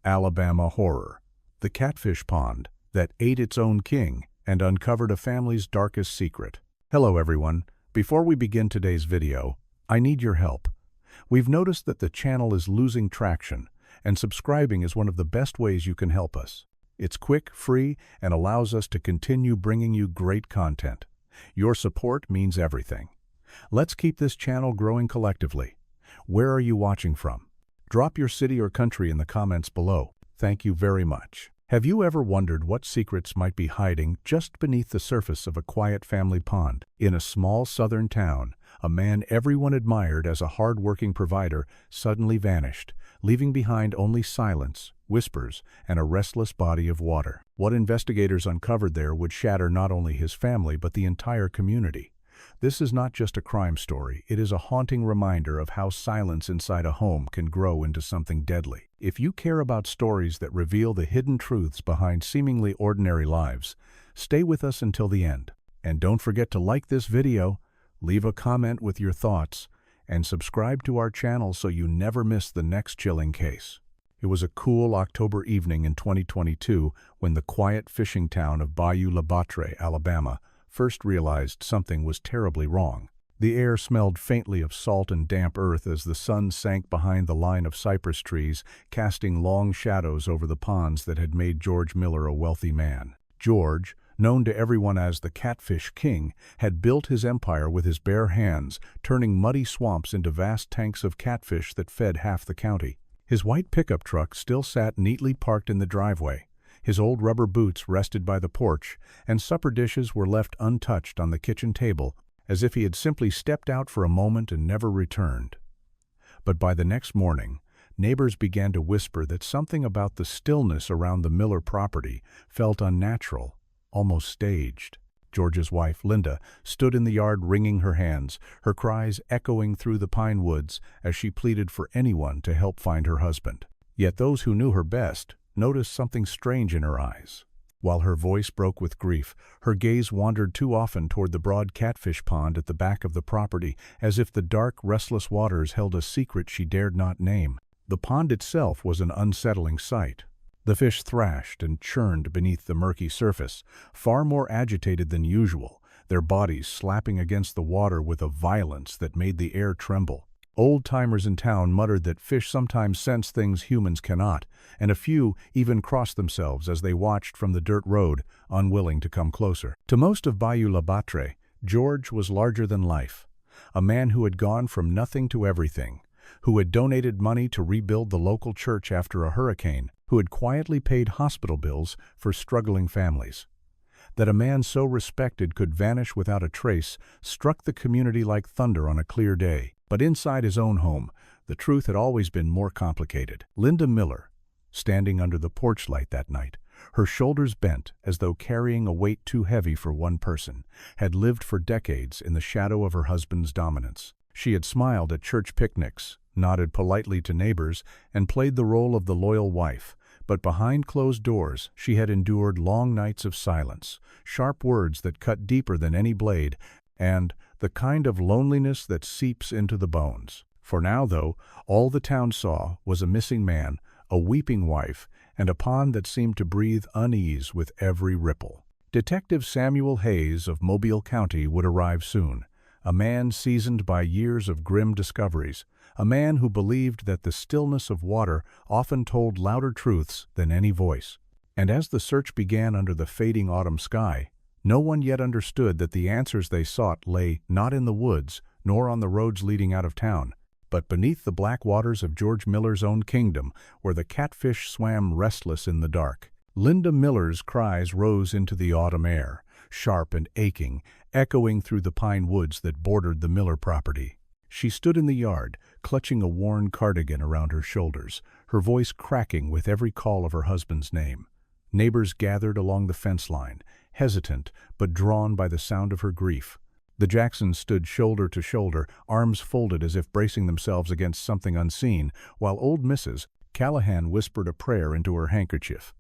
Alabama horror. The catfish pond that ate its own king and uncovered a family's darkest secret. Hello everyone. Before we begin today's video, I need your help. We've noticed that the channel is losing traction, and subscribing is one of the best ways you can help us. It's quick, free, and allows us to continue bringing you great content. Your support means everything. Let's keep this channel growing collectively. Where are you watching from? Drop your city or country in the comments below. Thank you very much. Have you ever wondered what secrets might be hiding just beneath the surface of a quiet family pond? In a small southern town, a man everyone admired as a hard-working provider suddenly vanished, leaving behind only silence, whispers, and a restless body of water. What investigators uncovered there would shatter not only his family but the entire community. This is not just a crime story, it is a haunting reminder of how silence inside a home can grow into something deadly. If you care about stories that reveal the hidden truths behind seemingly ordinary lives, stay with us until the end. And don't forget to like this video, leave a comment with your thoughts, and subscribe to our channel so you never miss the next chilling case. It was a cool October evening in 2022 when the quiet fishing town of Bayou La Batre, Alabama, first realized something was terribly wrong. The air smelled faintly of salt and damp earth as the sun sank behind the line of cypress trees, casting long shadows over the ponds that had made George Miller a wealthy man. George, known to everyone as the Catfish King, had built his empire with his bare hands, turning muddy swamps into vast tanks of catfish that fed half the county. His white pickup truck still sat neatly parked in the driveway. His old rubber boots rested by the porch, and supper dishes were left untouched on the kitchen table, as if he had simply stepped out for a moment and never returned. But by the next morning, neighbors began to whisper that something about the stillness around the Miller property felt unnatural, almost staged. George's wife, Linda, stood in the yard wringing her hands, her cries echoing through the pine woods as she pleaded for anyone to help find her husband. Yet those who knew her best noticed something strange in her eyes. While her voice broke with grief, her gaze wandered too often toward the broad catfish pond at the back of the property, as if the dark, restless waters held a secret she dared not name. The pond itself was an unsettling sight. The fish thrashed and churned beneath the murky surface, far more agitated than usual, their bodies slapping against the water with a violence that made the air tremble. Old-timers in town muttered that fish sometimes sense things humans cannot, and a few even crossed themselves as they watched from the dirt road, unwilling to come closer. To most of Bayou La Batre, George was larger than life, a man who had gone from nothing to everything, who had donated money to rebuild the local church after a hurricane, who had quietly paid hospital bills for struggling families. That a man so respected could vanish without a trace struck the community like thunder on a clear day. But inside his own home, the truth had always been more complicated. Linda Miller, standing under the porch light that night, her shoulders bent as though carrying a weight too heavy for one person, had lived for decades in the shadow of her husband's dominance. She had smiled at church picnics, nodded politely to neighbors, and played the role of the loyal wife. But behind closed doors, she had endured long nights of silence, sharp words that cut deeper than any blade, and the kind of loneliness that seeps into the bones. For now, though, all the town saw was a missing man, a weeping wife, and a pond that seemed to breathe unease with every ripple. Detective Samuel Hayes of Mobile County would arrive soon, a man seasoned by years of grim discoveries, a man who believed that the stillness of water often told louder truths than any voice. And as the search began under the fading autumn sky, no one yet understood that the answers they sought lay not in the woods nor on the roads leading out of town, but beneath the black waters of George Miller's own kingdom, where the catfish swam restless in the dark. Linda Miller's cries rose into the autumn air, sharp and aching, echoing through the pine woods that bordered the Miller property. She stood in the yard, clutching a worn cardigan around her shoulders, her voice cracking with every call of her husband's name. Neighbors gathered along the fence line, hesitant but drawn by the sound of her grief. The Jacksons stood shoulder to shoulder, arms folded as if bracing themselves against something unseen, while old Mrs. Callahan whispered a prayer into her handkerchief.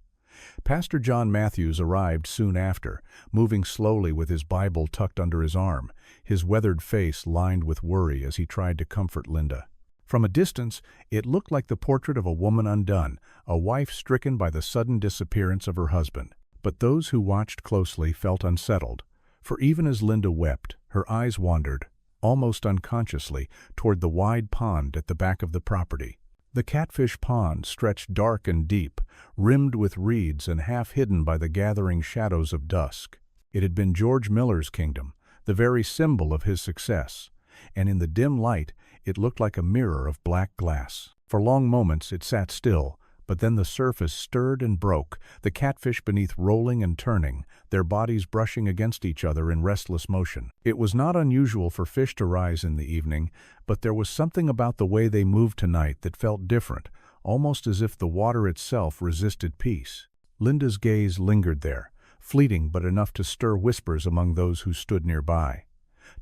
Pastor John Matthews arrived soon after, moving slowly with his Bible tucked under his arm, his weathered face lined with worry as he tried to comfort Linda. From a distance, it looked like the portrait of a woman undone, a wife stricken by the sudden disappearance of her husband. But those who watched closely felt unsettled, for even as Linda wept, her eyes wandered, almost unconsciously, toward the wide pond at the back of the property. The Catfish Pond stretched dark and deep, rimmed with reeds and half hidden by the gathering shadows of dusk. It had been George Miller's kingdom, the very symbol of his success, and in the dim light it looked like a mirror of black glass. For long moments it sat still, but then the surface stirred and broke, the catfish beneath rolling and turning, their bodies brushing against each other in restless motion. It was not unusual for fish to rise in the evening, but there was something about the way they moved tonight that felt different, almost as if the water itself resisted peace. Linda's gaze lingered there, fleeting but enough to stir whispers among those who stood nearby.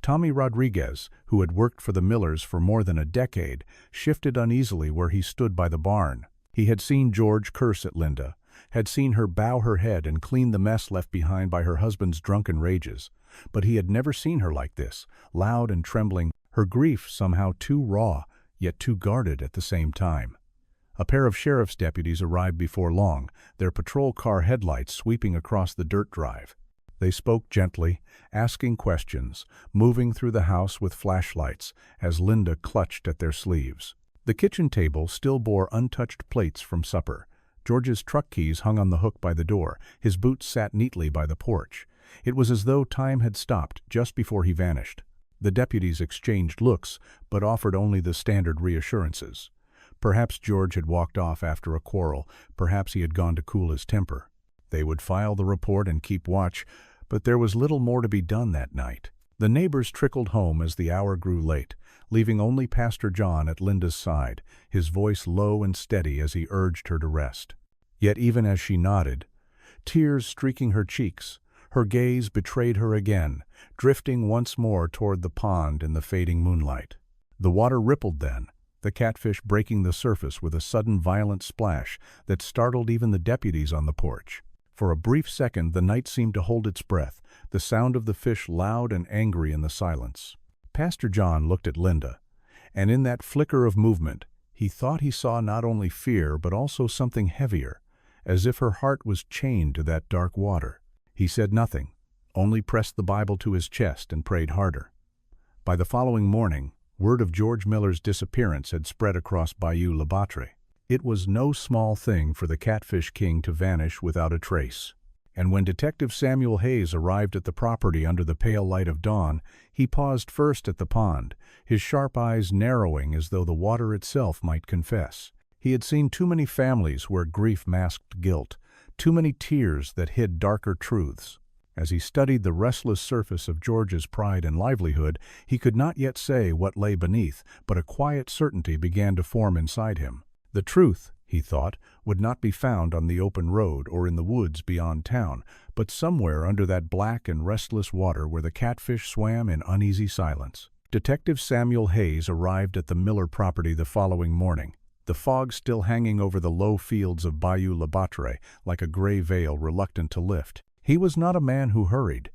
Tommy Rodriguez, who had worked for the Millers for more than a decade, shifted uneasily where he stood by the barn. He had seen George curse at Linda, had seen her bow her head and clean the mess left behind by her husband's drunken rages, but he had never seen her like this, loud and trembling, her grief somehow too raw, yet too guarded at the same time. A pair of sheriff's deputies arrived before long, their patrol car headlights sweeping across the dirt drive. They spoke gently, asking questions, moving through the house with flashlights as Linda clutched at their sleeves. The kitchen table still bore untouched plates from supper. George's truck keys hung on the hook by the door. His boots sat neatly by the porch. It was as though time had stopped just before he vanished. The deputies exchanged looks, but offered only the standard reassurances. Perhaps George had walked off after a quarrel. Perhaps he had gone to cool his temper. They would file the report and keep watch, but there was little more to be done that night. The neighbors trickled home as the hour grew late, leaving only Pastor John at Linda's side, his voice low and steady as he urged her to rest. Yet even as she nodded, tears streaking her cheeks, her gaze betrayed her again, drifting once more toward the pond in the fading moonlight. The water rippled then, the catfish breaking the surface with a sudden violent splash that startled even the deputies on the porch. For a brief second the night seemed to hold its breath, the sound of the fish loud and angry in the silence. Pastor John looked at Linda, and in that flicker of movement, he thought he saw not only fear but also something heavier, as if her heart was chained to that dark water. He said nothing, only pressed the Bible to his chest and prayed harder. By the following morning, word of George Miller's disappearance had spread across Bayou La Batre. It was no small thing for the Catfish King to vanish without a trace. And when Detective Samuel Hayes arrived at the property under the pale light of dawn, he paused first at the pond, his sharp eyes narrowing as though the water itself might confess. He had seen too many families where grief masked guilt, too many tears that hid darker truths. As he studied the restless surface of George's pride and livelihood, he could not yet say what lay beneath, but a quiet certainty began to form inside him. The truth, he thought, would not be found on the open road or in the woods beyond town, but somewhere under that black and restless water where the catfish swam in uneasy silence. Detective Samuel Hayes arrived at the Miller property the following morning, the fog still hanging over the low fields of Bayou La Batre like a gray veil reluctant to lift. He was not a man who hurried.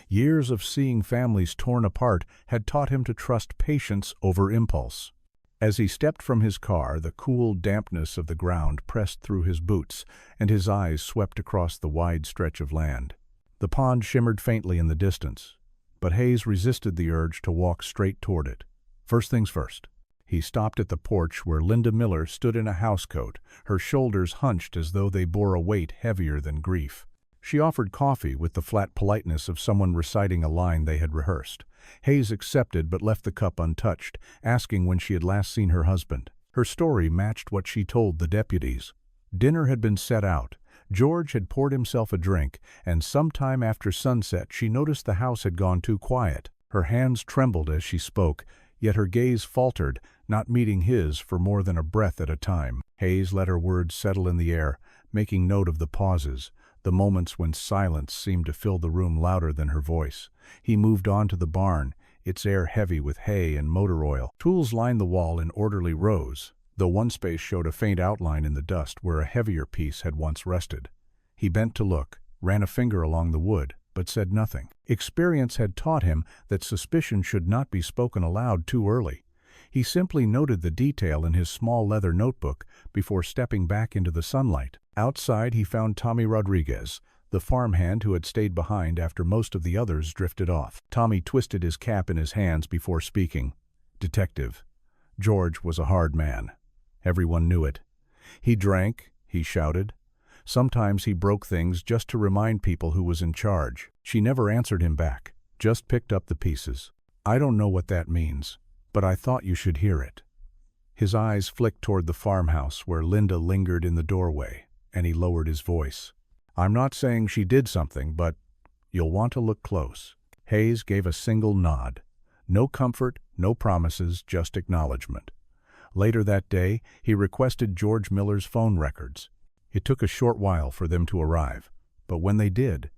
Years of seeing families torn apart had taught him to trust patience over impulse. As he stepped from his car, the cool dampness of the ground pressed through his boots, and his eyes swept across the wide stretch of land. The pond shimmered faintly in the distance, but Hayes resisted the urge to walk straight toward it. First things first. He stopped at the porch where Linda Miller stood in a housecoat, her shoulders hunched as though they bore a weight heavier than grief. She offered coffee with the flat politeness of someone reciting a line they had rehearsed. Hayes accepted but left the cup untouched, asking when she had last seen her husband. Her story matched what she told the deputies. Dinner had been set out. George had poured himself a drink, and sometime after sunset she noticed the house had gone too quiet. Her hands trembled as she spoke, yet her gaze faltered, not meeting his for more than a breath at a time. Hayes let her words settle in the air, making note of the pauses, the moments when silence seemed to fill the room louder than her voice. He moved on to the barn, its air heavy with hay and motor oil. Tools lined the wall in orderly rows, though one space showed a faint outline in the dust where a heavier piece had once rested. He bent to look, ran a finger along the wood, but said nothing. Experience had taught him that suspicion should not be spoken aloud too early. He simply noted the detail in his small leather notebook before stepping back into the sunlight. Outside, he found Tommy Rodriguez, the farmhand who had stayed behind after most of the others drifted off. Tommy twisted his cap in his hands before speaking. "Detective, George was a hard man. Everyone knew it. He drank, he shouted. Sometimes he broke things just to remind people who was in charge." She never answered him back, just picked up the pieces. "I don't know what that means, but I thought you should hear it." His eyes flicked toward the farmhouse where Linda lingered in the doorway, and he lowered his voice. "I'm not saying she did something, but you'll want to look close." Hayes gave a single nod. No comfort, no promises, just acknowledgement. Later that day, he requested George Miller's phone records. It took a short while for them to arrive, but when they did,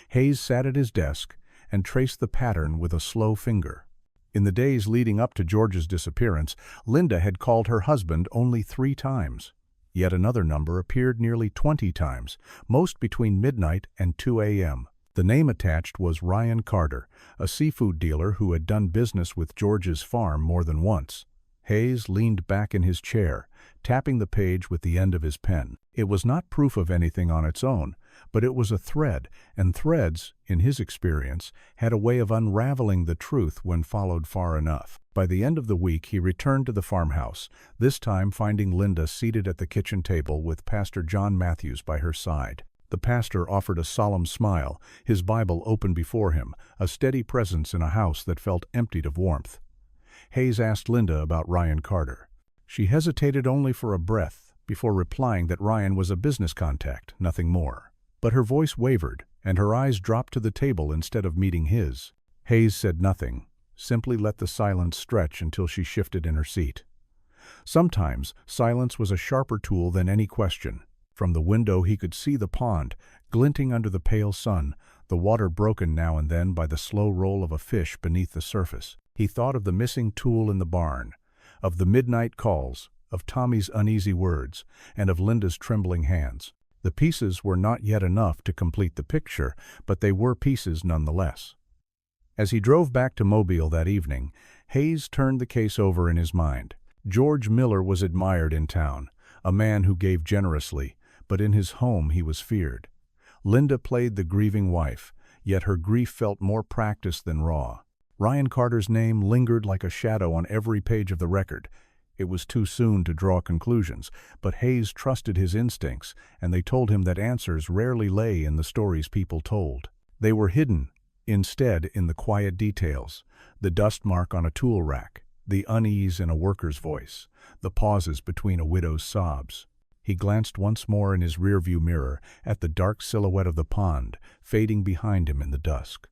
Hayes sat at his desk and traced the pattern with a slow finger. In the days leading up to George's disappearance, Linda had called her husband only 3 times. Yet another number appeared nearly 20 times, most between midnight and 2 a.m. The name attached was Ryan Carter, a seafood dealer who had done business with George's farm more than once. Hayes leaned back in his chair, tapping the page with the end of his pen. It was not proof of anything on its own, but it was a thread, and threads, in his experience, had a way of unraveling the truth when followed far enough. By the end of the week, he returned to the farmhouse, this time finding Linda seated at the kitchen table with Pastor John Matthews by her side. The pastor offered a solemn smile, his Bible open before him, a steady presence in a house that felt emptied of warmth. Hayes asked Linda about Ryan Carter. She hesitated only for a breath before replying that Ryan was a business contact, nothing more. But her voice wavered, and her eyes dropped to the table instead of meeting his. Hayes said nothing, simply let the silence stretch until she shifted in her seat. Sometimes silence was a sharper tool than any question. From the window he could see the pond, glinting under the pale sun, the water broken now and then by the slow roll of a fish beneath the surface. He thought of the missing tool in the barn, of the midnight calls, of Tommy's uneasy words, and of Linda's trembling hands. The pieces were not yet enough to complete the picture, but they were pieces nonetheless. As he drove back to Mobile that evening, Hayes turned the case over in his mind. George Miller was admired in town, a man who gave generously, but in his home he was feared. Linda played the grieving wife, yet her grief felt more practiced than raw. Ryan Carter's name lingered like a shadow on every page of the record. It was too soon to draw conclusions, but Hayes trusted his instincts, and they told him that answers rarely lay in the stories people told. They were hidden, instead, in the quiet details, the dust mark on a tool rack, the unease in a worker's voice, the pauses between a widow's sobs. He glanced once more in his rearview mirror at the dark silhouette of the pond, fading behind him in the dusk.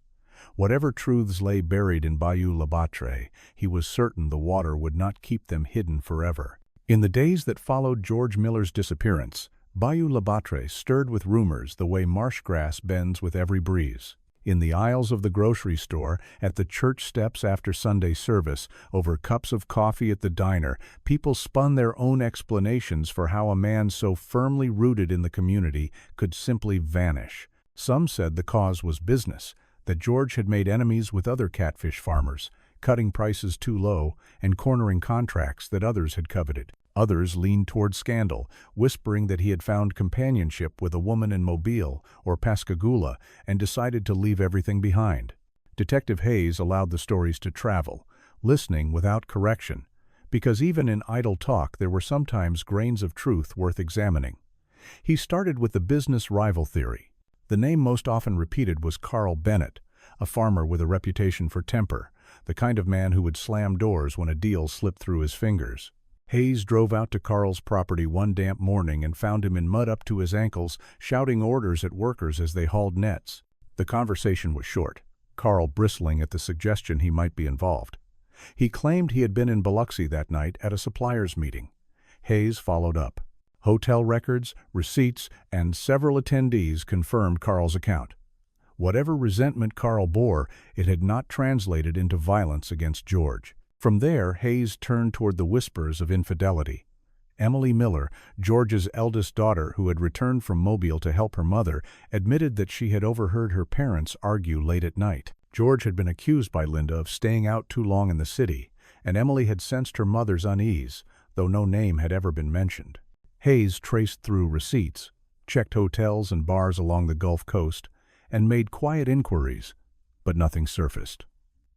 Whatever truths lay buried in Bayou La Batre, he was certain the water would not keep them hidden forever. In the days that followed George Miller's disappearance, Bayou La Batre stirred with rumors the way marsh grass bends with every breeze. In the aisles of the grocery store, at the church steps after Sunday service, over cups of coffee at the diner, people spun their own explanations for how a man so firmly rooted in the community could simply vanish. Some said the cause was business, that George had made enemies with other catfish farmers, cutting prices too low and cornering contracts that others had coveted. Others leaned toward scandal, whispering that he had found companionship with a woman in Mobile or Pascagoula and decided to leave everything behind. Detective Hayes allowed the stories to travel, listening without correction, because even in idle talk there were sometimes grains of truth worth examining. He started with the business rival theory. The name most often repeated was Carl Bennett, a farmer with a reputation for temper, the kind of man who would slam doors when a deal slipped through his fingers. Hayes drove out to Carl's property one damp morning and found him in mud up to his ankles, shouting orders at workers as they hauled nets. The conversation was short, Carl bristling at the suggestion he might be involved. He claimed he had been in Biloxi that night at a suppliers meeting. Hayes followed up. Hotel records, receipts, and several attendees confirmed Carl's account. Whatever resentment Carl bore, it had not translated into violence against George. From there, Hayes turned toward the whispers of infidelity. Emily Miller, George's eldest daughter who had returned from Mobile to help her mother, admitted that she had overheard her parents argue late at night. George had been accused by Linda of staying out too long in the city, and Emily had sensed her mother's unease, though no name had ever been mentioned. Hayes traced through receipts, checked hotels and bars along the Gulf Coast, and made quiet inquiries, but nothing surfaced.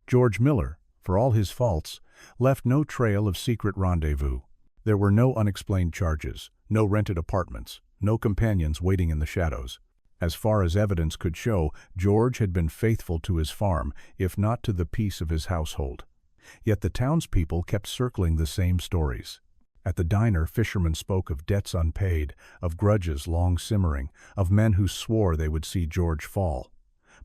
George Miller, for all his faults, left no trail of secret rendezvous. There were no unexplained charges, no rented apartments, no companions waiting in the shadows. As far as evidence could show, George had been faithful to his farm, if not to the peace of his household. Yet the townspeople kept circling the same stories. At the diner, fishermen spoke of debts unpaid, of grudges long simmering, of men who swore they would see George fall.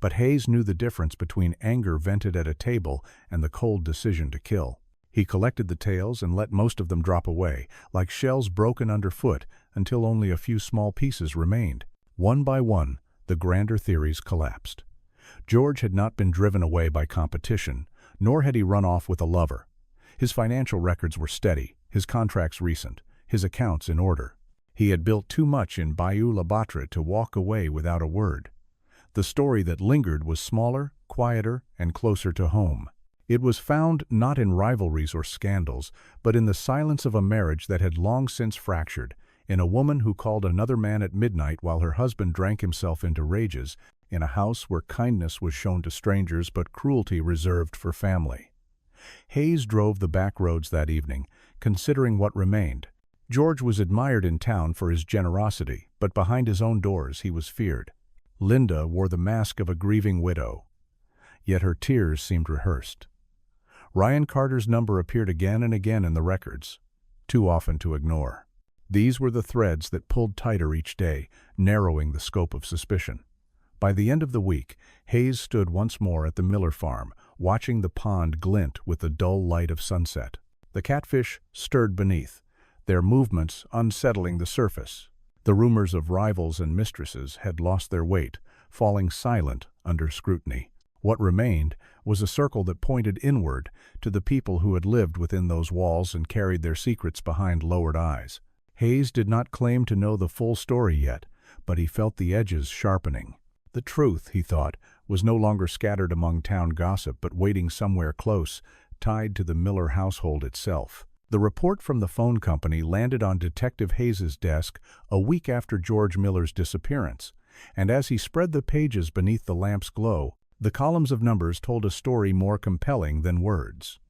But Hayes knew the difference between anger vented at a table and the cold decision to kill. He collected the tales and let most of them drop away, like shells broken underfoot, until only a few small pieces remained. One by one, the grander theories collapsed. George had not been driven away by competition, nor had he run off with a lover. His financial records were steady, his contracts recent, his accounts in order. He had built too much in Bayou La Batre to walk away without a word. The story that lingered was smaller, quieter, and closer to home. It was found not in rivalries or scandals, but in the silence of a marriage that had long since fractured, in a woman who called another man at midnight while her husband drank himself into rages, in a house where kindness was shown to strangers but cruelty reserved for family. Hayes drove the back roads that evening, considering what remained. George was admired in town for his generosity, but behind his own doors he was feared. Linda wore the mask of a grieving widow, yet her tears seemed rehearsed. Ryan Carter's number appeared again and again in the records, too often to ignore. These were the threads that pulled tighter each day, narrowing the scope of suspicion. By the end of the week, Hayes stood once more at the Miller farm, watching the pond glint with the dull light of sunset. The catfish stirred beneath, their movements unsettling the surface. The rumors of rivals and mistresses had lost their weight, falling silent under scrutiny. What remained was a circle that pointed inward to the people who had lived within those walls and carried their secrets behind lowered eyes. Hayes did not claim to know the full story yet, but he felt the edges sharpening. The truth, he thought, was no longer scattered among town gossip but waiting somewhere close, tied to the Miller household itself. The report from the phone company landed on Detective Hayes's desk a week after George Miller's disappearance, and as he spread the pages beneath the lamp's glow, the columns of numbers told a story more compelling than words.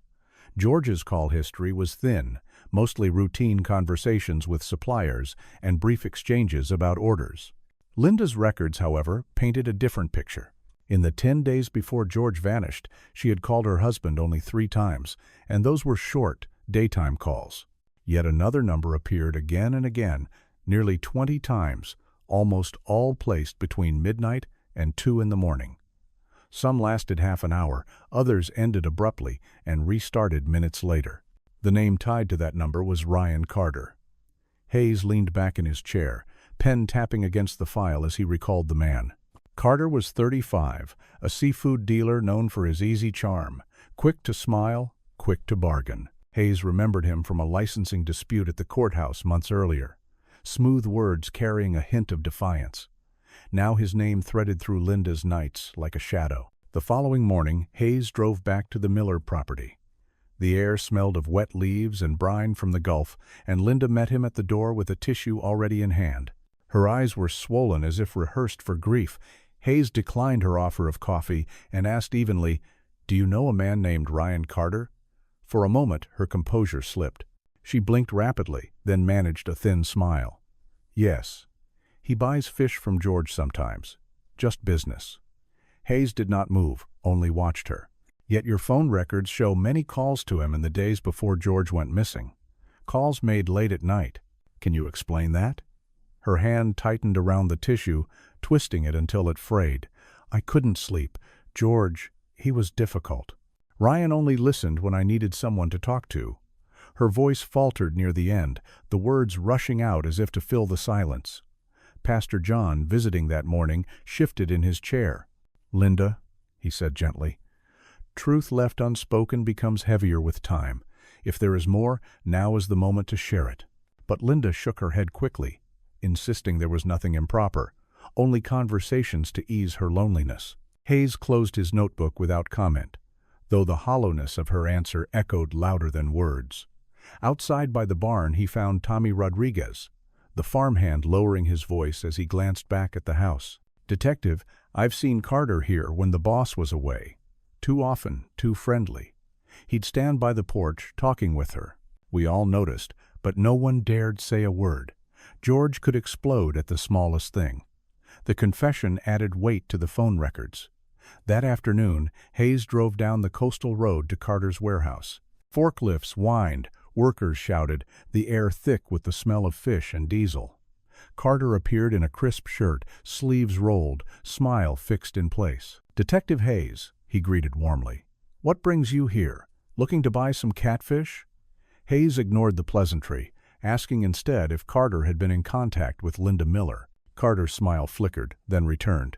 George's call history was thin, mostly routine conversations with suppliers and brief exchanges about orders. Linda's records, however, painted a different picture. In the 10 days before George vanished, she had called her husband only 3 times, and those were short, daytime calls. Yet another number appeared again and again, nearly 20 times, almost all placed between midnight and 2 in the morning. Some lasted half an hour, others ended abruptly and restarted minutes later. The name tied to that number was Ryan Carter. Hayes leaned back in his chair, pen tapping against the file as he recalled the man. Carter was 35, a seafood dealer known for his easy charm, quick to smile, quick to bargain. Hayes remembered him from a licensing dispute at the courthouse months earlier, smooth words carrying a hint of defiance. Now his name threaded through Linda's nights like a shadow. The following morning, Hayes drove back to the Miller property. The air smelled of wet leaves and brine from the Gulf, and Linda met him at the door with a tissue already in hand. Her eyes were swollen as if rehearsed for grief. Hayes declined her offer of coffee and asked evenly, "Do you know a man named Ryan Carter?" For a moment, her composure slipped. She blinked rapidly, then managed a thin smile. "Yes. He buys fish from George sometimes. Just business." Hayes did not move, only watched her. "Yet your phone records show many calls to him in the days before George went missing. Calls made late at night. Can you explain that?" Her hand tightened around the tissue, twisting it until it frayed. "I couldn't sleep. George, he was difficult. Ryan only listened when I needed someone to talk to." Her voice faltered near the end, the words rushing out as if to fill the silence. Pastor John, visiting that morning, shifted in his chair. "Linda," he said gently, "truth left unspoken becomes heavier with time. If there is more, now is the moment to share it." But Linda shook her head quickly, insisting there was nothing improper, only conversations to ease her loneliness. Hayes closed his notebook without comment. though the hollowness of her answer echoed louder than words. Outside by the barn he found Tommy Rodriguez, the farmhand lowering his voice as he glanced back at the house. "Detective, I've seen Carter here when the boss was away. Too often, too friendly. He'd stand by the porch, talking with her. We all noticed, but no one dared say a word. George could explode at the smallest thing." The confession added weight to the phone records. That afternoon, Hayes drove down the coastal road to Carter's warehouse. Forklifts whined, workers shouted, the air thick with the smell of fish and diesel. Carter appeared in a crisp shirt, sleeves rolled, smile fixed in place. "Detective Hayes," he greeted warmly. "What brings you here? Looking to buy some catfish?" Hayes ignored the pleasantry, asking instead if Carter had been in contact with Linda Miller. Carter's smile flickered, then returned.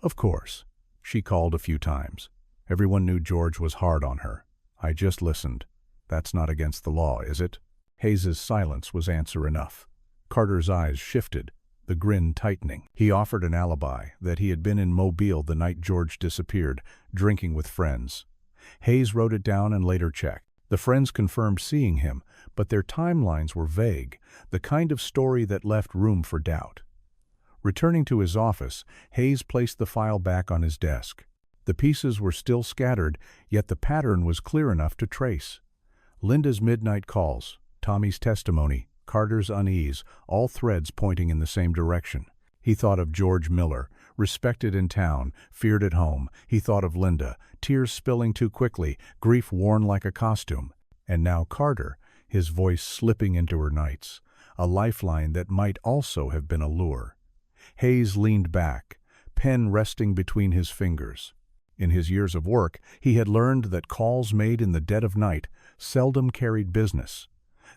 "Of course. She called a few times. Everyone knew George was hard on her. I just listened. That's not against the law, is it?" Hayes's silence was answer enough. Carter's eyes shifted, the grin tightening. He offered an alibi that he had been in Mobile the night George disappeared, drinking with friends. Hayes wrote it down and later checked. The friends confirmed seeing him, but their timelines were vague, the kind of story that left room for doubt. Returning to his office, Hayes placed the file back on his desk. The pieces were still scattered, yet the pattern was clear enough to trace. Linda's midnight calls, Tommy's testimony, Carter's unease, all threads pointing in the same direction. He thought of George Miller, respected in town, feared at home. He thought of Linda, tears spilling too quickly, grief worn like a costume. And now Carter, his voice slipping into her nights, a lifeline that might also have been a lure. Hayes leaned back, pen resting between his fingers. In his years of work, he had learned that calls made in the dead of night seldom carried business.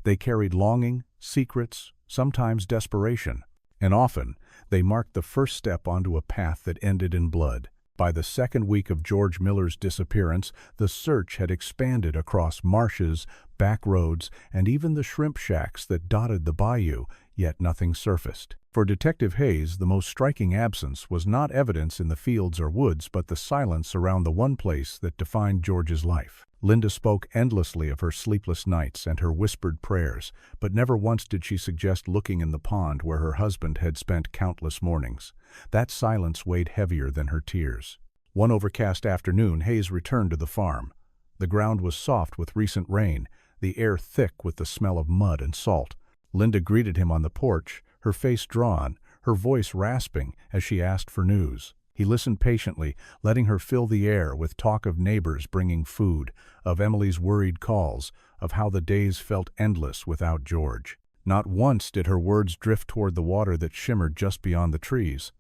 They carried longing, secrets, sometimes desperation, and often they marked the first step onto a path that ended in blood. By the second week of George Miller's disappearance, the search had expanded across marshes, back roads, and even the shrimp shacks that dotted the bayou, yet nothing surfaced. For Detective Hayes, the most striking absence was not evidence in the fields or woods, but the silence around the one place that defined George's life. Linda spoke endlessly of her sleepless nights and her whispered prayers, but never once did she suggest looking in the pond where her husband had spent countless mornings. That silence weighed heavier than her tears. One overcast afternoon, Hayes returned to the farm. The ground was soft with recent rain, the air thick with the smell of mud and salt. Linda greeted him on the porch, her face drawn, her voice rasping as she asked for news. He listened patiently, letting her fill the air with talk of neighbors bringing food, of Emily's worried calls, of how the days felt endless without George. Not once did her words drift toward the water that shimmered just beyond the trees.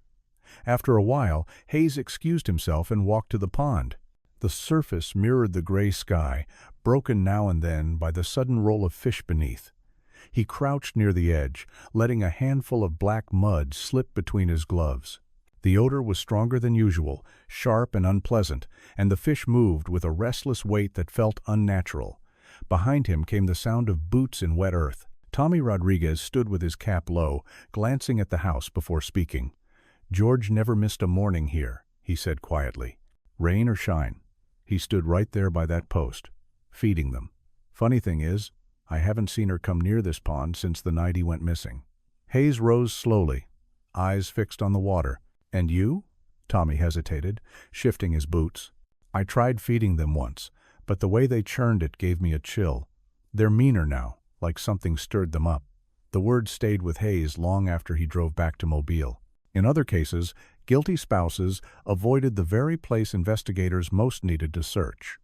After a while, Hayes excused himself and walked to the pond. The surface mirrored the gray sky, broken now and then by the sudden roll of fish beneath. He crouched near the edge, letting a handful of black mud slip between his gloves. The odor was stronger than usual, sharp and unpleasant, and the fish moved with a restless weight that felt unnatural. Behind him came the sound of boots in wet earth. Tommy Rodriguez stood with his cap low, glancing at the house before speaking. "George never missed a morning here," he said quietly. "Rain or shine. He stood right there by that post, feeding them. Funny thing is, I haven't seen her come near this pond since the night he went missing." Hayes rose slowly, eyes fixed on the water. "And you?" Tommy hesitated, shifting his boots. "I tried feeding them once, but the way they churned it gave me a chill. They're meaner now, like something stirred them up." The words stayed with Hayes long after he drove back to Mobile. In other cases, guilty spouses avoided the very place investigators most needed to search.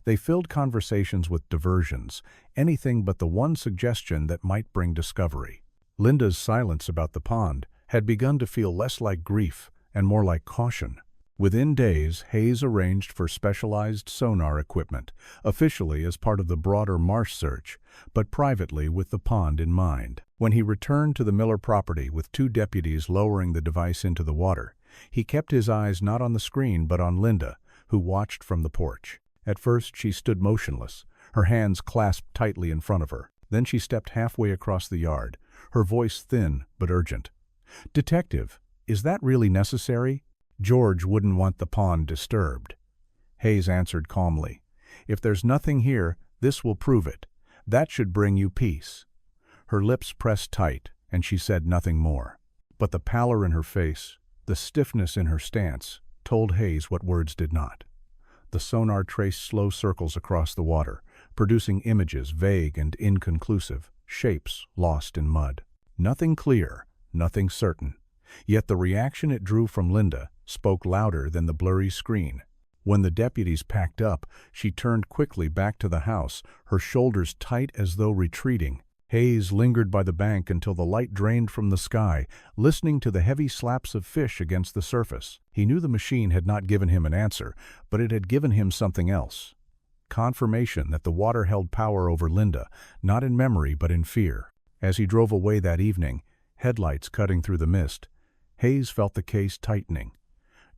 They filled conversations with diversions, anything but the one suggestion that might bring discovery. Linda's silence about the pond had begun to feel less like grief and more like caution. Within days, Hayes arranged for specialized sonar equipment, officially as part of the broader marsh search, but privately with the pond in mind. When he returned to the Miller property with 2 deputies lowering the device into the water, he kept his eyes not on the screen but on Linda, who watched from the porch. At first she stood motionless, her hands clasped tightly in front of her. Then she stepped halfway across the yard, her voice thin but urgent. "Detective, is that really necessary? George wouldn't want the pond disturbed." Hayes answered calmly. If there's nothing here, this will prove it. That should bring you peace." Her lips pressed tight, and she said nothing more. But the pallor in her face, the stiffness in her stance, told Hayes what words did not. The sonar traced slow circles across the water, producing images vague and inconclusive, shapes lost in mud. Nothing clear, nothing certain. Yet the reaction it drew from Linda spoke louder than the blurry screen. When the deputies packed up, she turned quickly back to the house, her shoulders tight as though retreating. Hayes lingered by the bank until the light drained from the sky, listening to the heavy slaps of fish against the surface. He knew the machine had not given him an answer, but it had given him something else. Confirmation that the water held power over Linda, not in memory but in fear. As he drove away that evening, headlights cutting through the mist, Hayes felt the case tightening.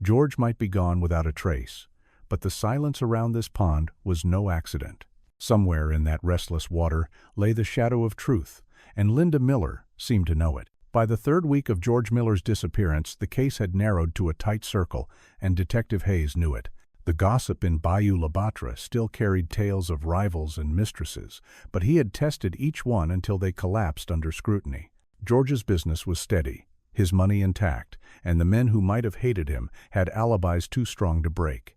George might be gone without a trace, but the silence around this pond was no accident. Somewhere in that restless water lay the shadow of truth, and Linda Miller seemed to know it. By the third week of George Miller's disappearance, the case had narrowed to a tight circle, and Detective Hayes knew it. The gossip in Bayou La Batre still carried tales of rivals and mistresses, but he had tested each one until they collapsed under scrutiny. George's business was steady, his money intact, and the men who might have hated him had alibis too strong to break.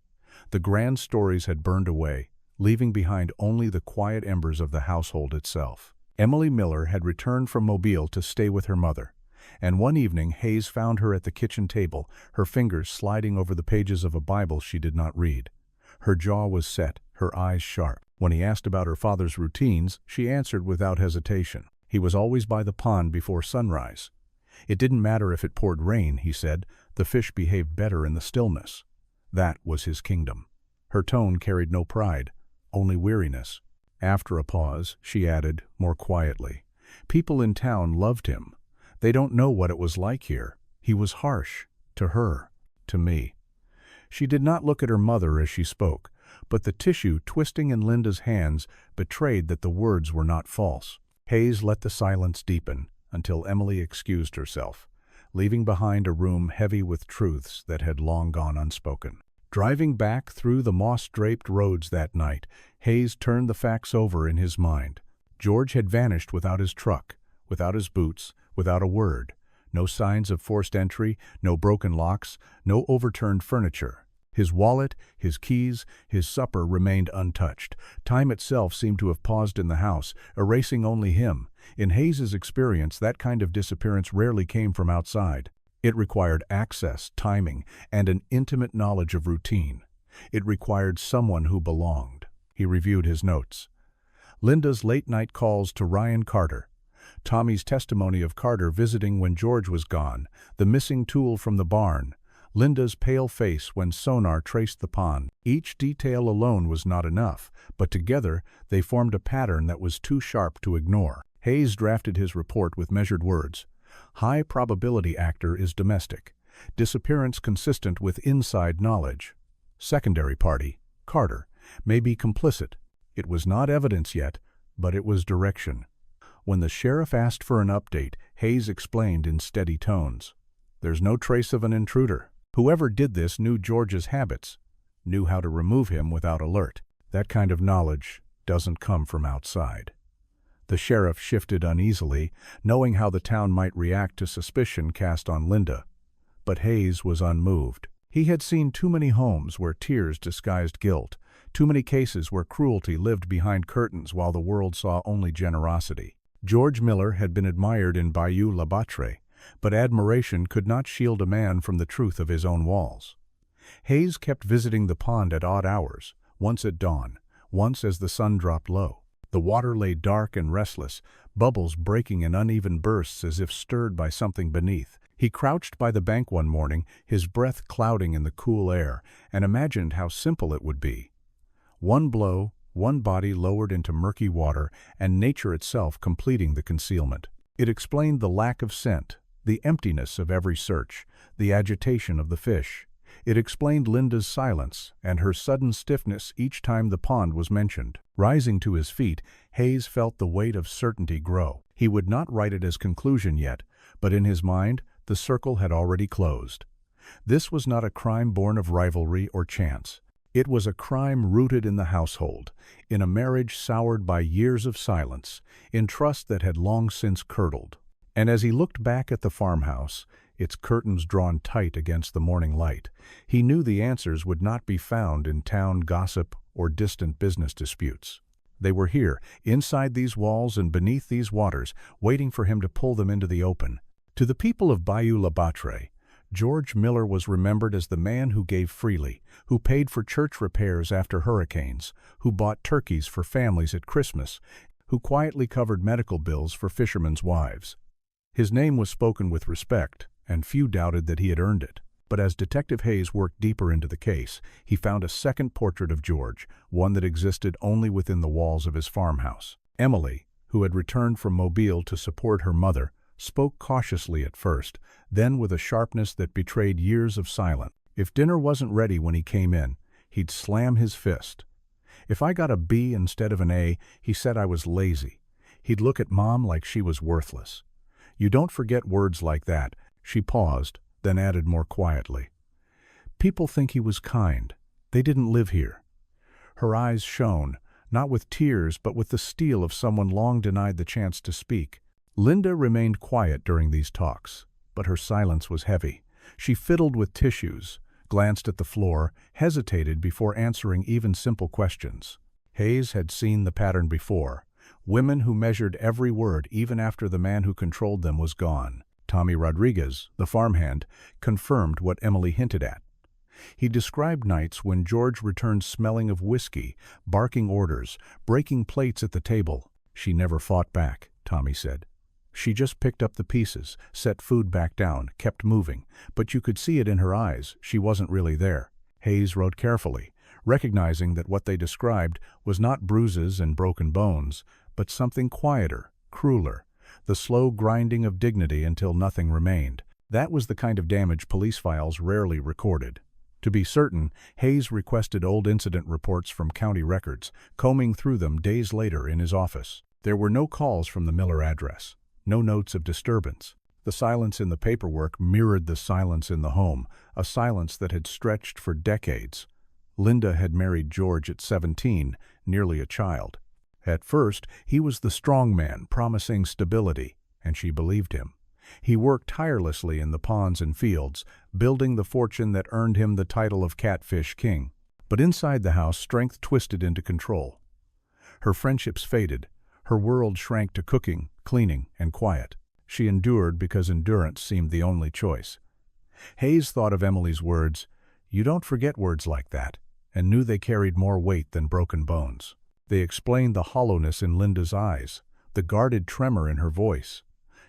The grand stories had burned away, leaving behind only the quiet embers of the household itself. Emily Miller had returned from Mobile to stay with her mother, and one evening Hayes found her at the kitchen table, her fingers sliding over the pages of a Bible she did not read. Her jaw was set, her eyes sharp. When he asked about her father's routines, she answered without hesitation. He was always by the pond before sunrise. It didn't matter if it poured rain, he said, the fish behaved better in the stillness. That was his kingdom. Her tone carried no pride, only weariness. After a pause, she added, more quietly, "People in town loved him. They don't know what it was like here. He was harsh. To her. To me." She did not look at her mother as she spoke, but the tissue twisting in Linda's hands betrayed that the words were not false. Hayes let the silence deepen until Emily excused herself, leaving behind a room heavy with truths that had long gone unspoken. Driving back through the moss-draped roads that night, Hayes turned the facts over in his mind. George had vanished without his truck, without his boots, without a word. No signs of forced entry, no broken locks, no overturned furniture. His wallet, his keys, his supper remained untouched. Time itself seemed to have paused in the house, erasing only him. In Hayes's experience, that kind of disappearance rarely came from outside. It required access, timing, and an intimate knowledge of routine. It required someone who belonged. He reviewed his notes. Linda's late-night calls to Ryan Carter. Tommy's testimony of Carter visiting when George was gone. The missing tool from the barn. Linda's pale face when sonar traced the pond. Each detail alone was not enough, but together they formed a pattern that was too sharp to ignore. Hayes drafted his report with measured words. High probability actor is domestic. Disappearance consistent with inside knowledge. Secondary party, Carter, may be complicit. It was not evidence yet, but it was direction. When the sheriff asked for an update, Hayes explained in steady tones. There's no trace of an intruder. Whoever did this knew George's habits, knew how to remove him without alert. That kind of knowledge doesn't come from outside. The sheriff shifted uneasily, knowing how the town might react to suspicion cast on Linda. But Hayes was unmoved. He had seen too many homes where tears disguised guilt, too many cases where cruelty lived behind curtains while the world saw only generosity. George Miller had been admired in Bayou La Batre, but admiration could not shield a man from the truth of his own walls. Hayes kept visiting the pond at odd hours, once at dawn, once as the sun dropped low. The water lay dark and restless, bubbles breaking in uneven bursts as if stirred by something beneath. He crouched by the bank one morning, his breath clouding in the cool air, and imagined how simple it would be. One blow, one body lowered into murky water, and nature itself completing the concealment. It explained the lack of scent, the emptiness of every search, the agitation of the fish. It explained Linda's silence and her sudden stiffness each time the pond was mentioned. Rising to his feet, Hayes felt the weight of certainty grow. He would not write it as conclusion yet, but in his mind, the circle had already closed. This was not a crime born of rivalry or chance. It was a crime rooted in the household, in a marriage soured by years of silence, in trust that had long since curdled. And as he looked back at the farmhouse, its curtains drawn tight against the morning light, he knew the answers would not be found in town gossip or distant business disputes. They were here, inside these walls and beneath these waters, waiting for him to pull them into the open. To the people of Bayou La Batre, George Miller was remembered as the man who gave freely, who paid for church repairs after hurricanes, who bought turkeys for families at Christmas, who quietly covered medical bills for fishermen's wives. His name was spoken with respect, and few doubted that he had earned it. But as Detective Hayes worked deeper into the case, he found a second portrait of George, one that existed only within the walls of his farmhouse. Emily, who had returned from Mobile to support her mother, spoke cautiously at first, then with a sharpness that betrayed years of silence. If dinner wasn't ready when he came in, he'd slam his fist. If I got a B instead of an A, he said I was lazy. He'd look at Mom like she was worthless. You don't forget words like that. She paused, then added more quietly. People think he was kind. They didn't live here. Her eyes shone, not with tears but with the steel of someone long denied the chance to speak. Linda remained quiet during these talks, but her silence was heavy. She fiddled with tissues, glanced at the floor, hesitated before answering even simple questions. Hayes had seen the pattern before. Women who measured every word even after the man who controlled them was gone. Tommy Rodriguez, the farmhand, confirmed what Emily hinted at. He described nights when George returned smelling of whiskey, barking orders, breaking plates at the table. She never fought back, Tommy said. She just picked up the pieces, set food back down, kept moving, but you could see it in her eyes. She wasn't really there. Hayes wrote carefully, recognizing that what they described was not bruises and broken bones, but something quieter, crueler, the slow grinding of dignity until nothing remained. That was the kind of damage police files rarely recorded. To be certain, Hayes requested old incident reports from county records, combing through them days later in his office. There were no calls from the Miller address, no notes of disturbance. The silence in the paperwork mirrored the silence in the home, a silence that had stretched for decades. Linda had married George at 17, nearly a child. At first, he was the strong man, promising stability, and she believed him. He worked tirelessly in the ponds and fields, building the fortune that earned him the title of Catfish King. But inside the house, strength twisted into control. Her friendships faded. Her world shrank to cooking, cleaning, and quiet. She endured because endurance seemed the only choice. Hayes thought of Emily's words, "You don't forget words like that," and knew they carried more weight than broken bones. They explained the hollowness in Linda's eyes, the guarded tremor in her voice.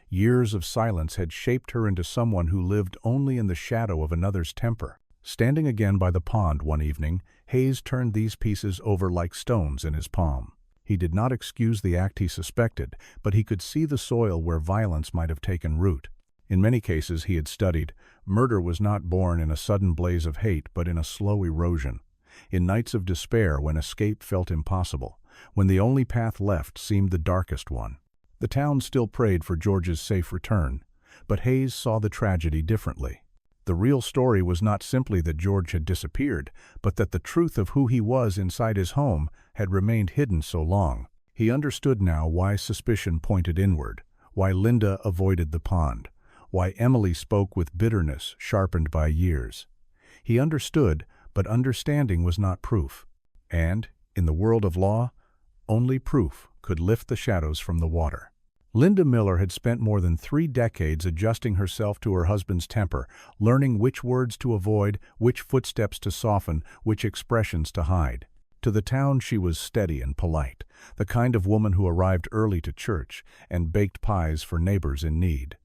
Years of silence had shaped her into someone who lived only in the shadow of another's temper. Standing again by the pond one evening, Hayes turned these pieces over like stones in his palm. He did not excuse the act he suspected, but he could see the soil where violence might have taken root. In many cases he had studied, murder was not born in a sudden blaze of hate, but in a slow erosion. In nights of despair when escape felt impossible, when the only path left seemed the darkest one. The town still prayed for George's safe return, but Hayes saw the tragedy differently. The real story was not simply that George had disappeared, but that the truth of who he was inside his home had remained hidden so long. He understood now why suspicion pointed inward, why Linda avoided the pond, why Emily spoke with bitterness sharpened by years. He understood, but understanding was not proof. And, in the world of law, only proof could lift the shadows from the water. Linda Miller had spent more than 3 decades adjusting herself to her husband's temper, learning which words to avoid, which footsteps to soften, which expressions to hide. To the town she was steady and polite, the kind of woman who arrived early to church and baked pies for neighbors in need.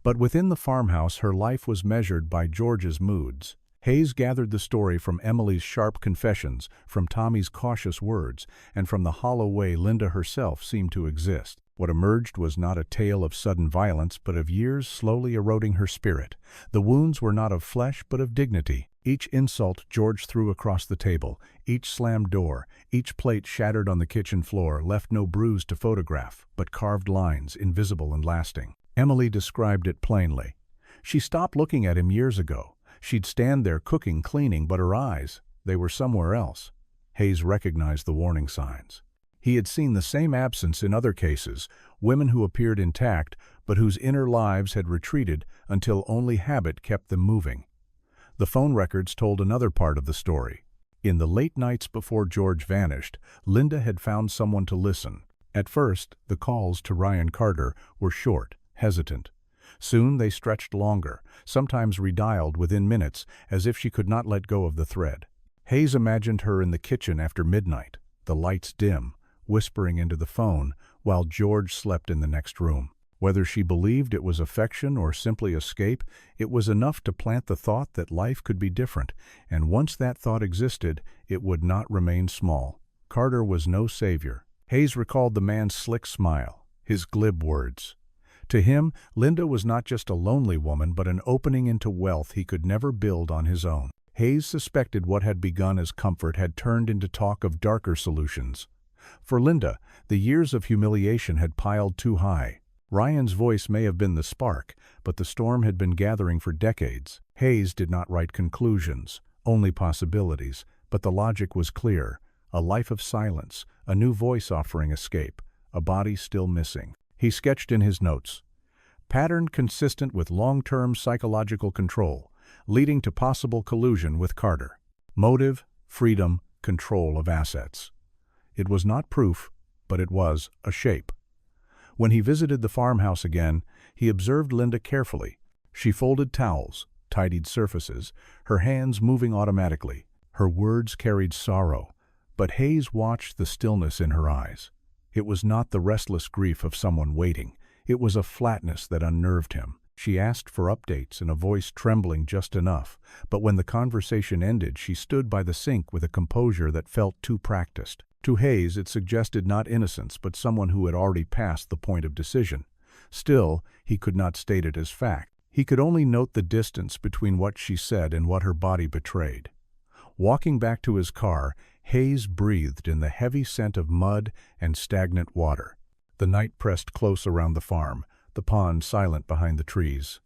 But within the farmhouse her life was measured by George's moods. Hayes gathered the story from Emily's sharp confessions, from Tommy's cautious words, and from the hollow way Linda herself seemed to exist. What emerged was not a tale of sudden violence, but of years slowly eroding her spirit. The wounds were not of flesh, but of dignity. Each insult George threw across the table, each slammed door, each plate shattered on the kitchen floor left no bruise to photograph, but carved lines, invisible and lasting. Emily described it plainly. She stopped looking at him years ago. She'd stand there cooking, cleaning, but her eyes, They were somewhere else. Hayes recognized the warning signs. He had seen the same absence in other cases, women who appeared intact but whose inner lives had retreated until only habit kept them moving. The phone records told another part of the story. In the late nights before George vanished, Linda had found someone to listen. At first, the calls to Ryan Carter were short, hesitant. Soon they stretched longer, sometimes redialed within minutes, as if she could not let go of the thread. Hayes imagined her in the kitchen after midnight, the lights dim, whispering into the phone, while George slept in the next room. Whether she believed it was affection or simply escape, it was enough to plant the thought that life could be different, and once that thought existed, it would not remain small. Carter was no savior. Hayes recalled the man's slick smile, his glib words. To him, Linda was not just a lonely woman, but an opening into wealth he could never build on his own. Hayes suspected what had begun as comfort had turned into talk of darker solutions. For Linda, the years of humiliation had piled too high. Ryan's voice may have been the spark, but the storm had been gathering for decades. Hayes did not write conclusions, only possibilities, but the logic was clear. A life of silence, a new voice offering escape, a body still missing. He sketched in his notes, pattern consistent with long-term psychological control, leading to possible collusion with Carter. Motive, freedom, control of assets. It was not proof, but it was a shape. When he visited the farmhouse again, he observed Linda carefully. She folded towels, tidied surfaces, her hands moving automatically. Her words carried sorrow, but Hayes watched the stillness in her eyes. It was not the restless grief of someone waiting. It was a flatness that unnerved him. She asked for updates in a voice trembling just enough, but when the conversation ended, she stood by the sink with a composure that felt too practiced. To Hayes, it suggested not innocence, but someone who had already passed the point of decision. Still, he could not state it as fact. He could only note the distance between what she said and what her body betrayed. Walking back to his car, Hayes breathed in the heavy scent of mud and stagnant water. The night pressed close around the farm, the pond silent behind the trees.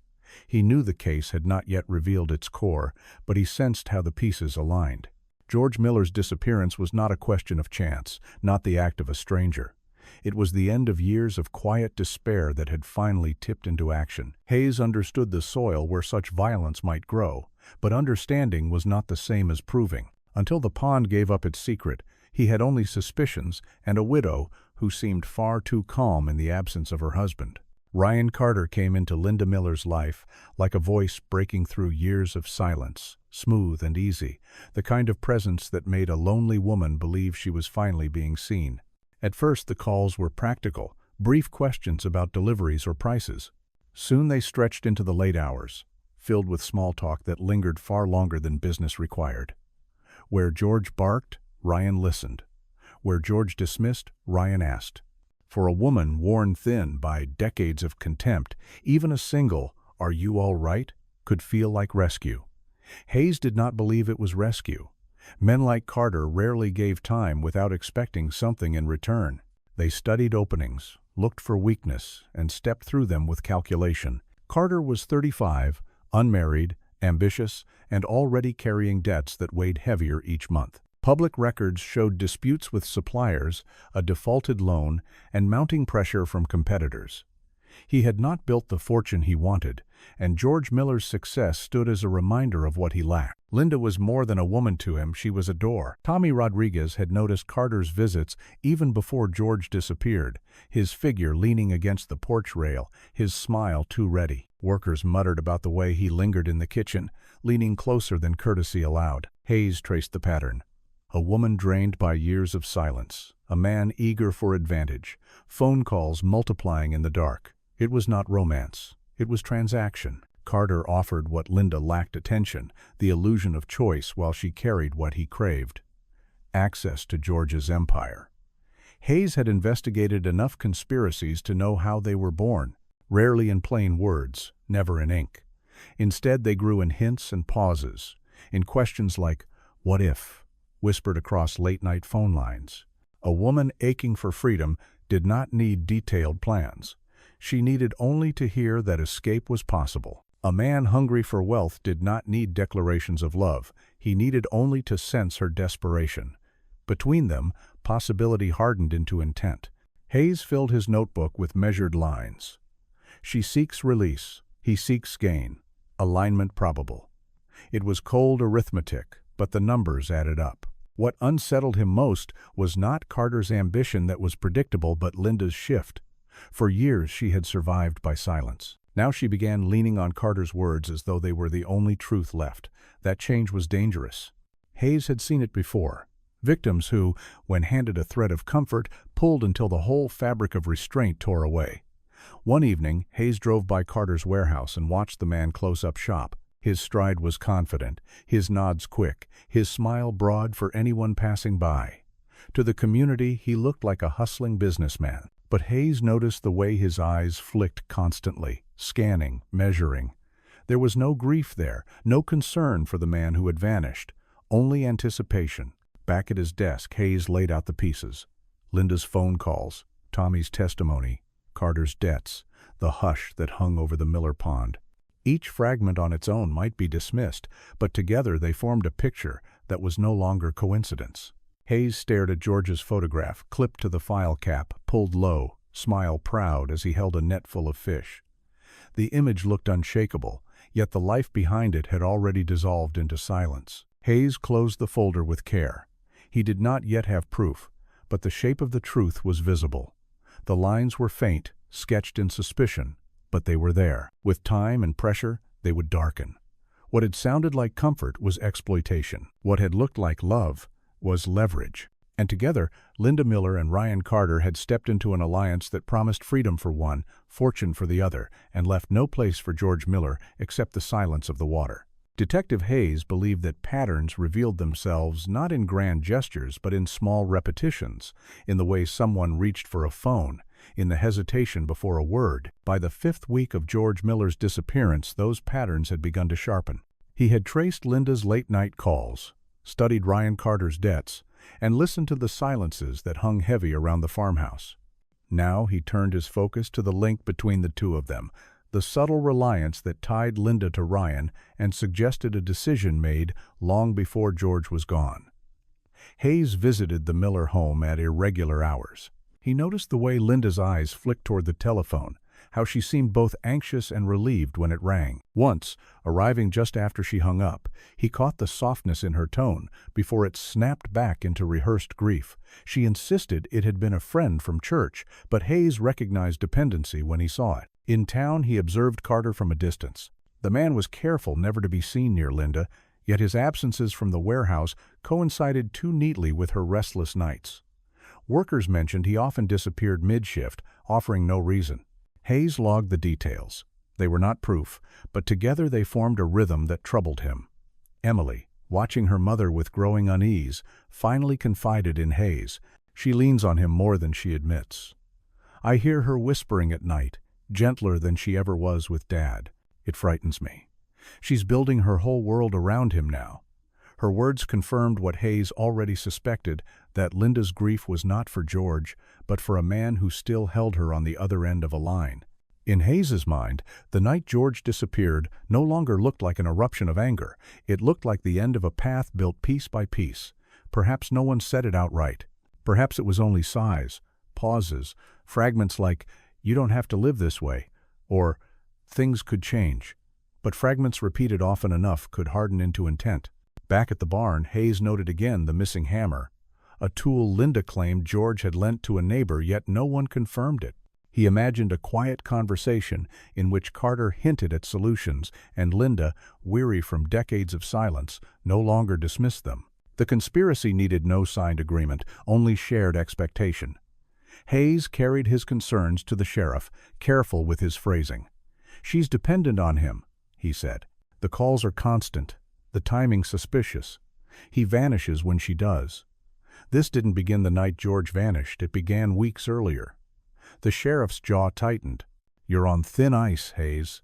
He knew the case had not yet revealed its core, but he sensed how the pieces aligned. George Miller's disappearance was not a question of chance, not the act of a stranger. It was the end of years of quiet despair that had finally tipped into action. Hayes understood the soil where such violence might grow, but understanding was not the same as proving. Until the pond gave up its secret, he had only suspicions and a widow who seemed far too calm in the absence of her husband. Ryan Carter came into Linda Miller's life like a voice breaking through years of silence, smooth and easy, the kind of presence that made a lonely woman believe she was finally being seen. At first the calls were practical, brief questions about deliveries or prices. Soon they stretched into the late hours, filled with small talk that lingered far longer than business required. Where George barked, Ryan listened. Where George dismissed, Ryan asked. For a woman worn thin by decades of contempt, even a single "Are you all right?" could feel like rescue. Hayes did not believe it was rescue. Men like Carter rarely gave time without expecting something in return. They studied openings, looked for weakness, and stepped through them with calculation. Carter was 35, unmarried, ambitious, and already carrying debts that weighed heavier each month. Public records showed disputes with suppliers, a defaulted loan, and mounting pressure from competitors. He had not built the fortune he wanted, and George Miller's success stood as a reminder of what he lacked. Linda was more than a woman to him, she was a door. Tommy Rodriguez had noticed Carter's visits even before George disappeared, his figure leaning against the porch rail, his smile too ready. Workers muttered about the way he lingered in the kitchen, leaning closer than courtesy allowed. Hayes traced the pattern. A woman drained by years of silence, a man eager for advantage, phone calls multiplying in the dark. It was not romance, it was transaction. Carter offered what Linda lacked: attention, the illusion of choice, while she carried what he craved: access to George's empire. Hayes had investigated enough conspiracies to know how they were born, rarely in plain words, never in ink. Instead, they grew in hints and pauses, in questions like, "What if?" whispered across late-night phone lines. A woman aching for freedom did not need detailed plans. She needed only to hear that escape was possible. A man hungry for wealth did not need declarations of love. He needed only to sense her desperation. Between them, possibility hardened into intent. Hayes filled his notebook with measured lines. She seeks release. He seeks gain. Alignment probable. It was cold arithmetic, but the numbers added up. What unsettled him most was not Carter's ambition that was predictable, but Linda's shift. For years she had survived by silence. Now she began leaning on Carter's words as though they were the only truth left. That change was dangerous. Hayes had seen it before. Victims who, when handed a thread of comfort, pulled until the whole fabric of restraint tore away. One evening, Hayes drove by Carter's warehouse and watched the man close up shop. His stride was confident, his nods quick, his smile broad for anyone passing by. To the community, he looked like a hustling businessman. But Hayes noticed the way his eyes flicked constantly, scanning, measuring. There was no grief there, no concern for the man who had vanished, only anticipation. Back at his desk, Hayes laid out the pieces. Linda's phone calls, Tommy's testimony, Carter's debts, the hush that hung over the Miller pond. Each fragment on its own might be dismissed, but together they formed a picture that was no longer coincidence. Hayes stared at George's photograph, clipped to the file cap, pulled low, smile proud as he held a net full of fish. The image looked unshakable, yet the life behind it had already dissolved into silence. Hayes closed the folder with care. He did not yet have proof, but the shape of the truth was visible. The lines were faint, sketched in suspicion, but they were there. With time and pressure, they would darken. What had sounded like comfort was exploitation. What had looked like love was leverage. And together, Linda Miller and Ryan Carter had stepped into an alliance that promised freedom for one, fortune for the other, and left no place for George Miller except the silence of the water. Detective Hayes believed that patterns revealed themselves not in grand gestures but in small repetitions, in the way someone reached for a phone, in the hesitation before a word. By the 5th week of George Miller's disappearance, those patterns had begun to sharpen. He had traced Linda's late-night calls, studied Ryan Carter's debts, and listened to the silences that hung heavy around the farmhouse. Now he turned his focus to the link between the two of them, the subtle reliance that tied Linda to Ryan and suggested a decision made long before George was gone. Hayes visited the Miller home at irregular hours. He noticed the way Linda's eyes flicked toward the telephone, how she seemed both anxious and relieved when it rang. Once, arriving just after she hung up, he caught the softness in her tone before it snapped back into rehearsed grief. She insisted it had been a friend from church, but Hayes recognized dependency when he saw it. In town, he observed Carter from a distance. The man was careful never to be seen near Linda, yet his absences from the warehouse coincided too neatly with her restless nights. Workers mentioned he often disappeared mid-shift, offering no reason. Hayes logged the details. They were not proof, but together they formed a rhythm that troubled him. Emily, watching her mother with growing unease, finally confided in Hayes. She leans on him more than she admits. I hear her whispering at night, gentler than she ever was with Dad. It frightens me. She's building her whole world around him now. Her words confirmed what Hayes already suspected, that Linda's grief was not for George, but for a man who still held her on the other end of a line. In Hayes's mind, the night George disappeared no longer looked like an eruption of anger. It looked like the end of a path built piece by piece. Perhaps no one said it outright. Perhaps it was only sighs, pauses, fragments like, "You don't have to live this way," or "Things could change." But fragments repeated often enough could harden into intent. Back at the barn, Hayes noted again the missing hammer, a tool Linda claimed George had lent to a neighbor, yet no one confirmed it. He imagined a quiet conversation in which Carter hinted at solutions, and Linda, weary from decades of silence, no longer dismissed them. The conspiracy needed no signed agreement, only shared expectation. Hayes carried his concerns to the sheriff, careful with his phrasing. "She's dependent on him," he said. "The calls are constant, the timing suspicious. He vanishes when she does." This didn't begin the night George vanished, it began weeks earlier. The sheriff's jaw tightened. "You're on thin ice, Hayes.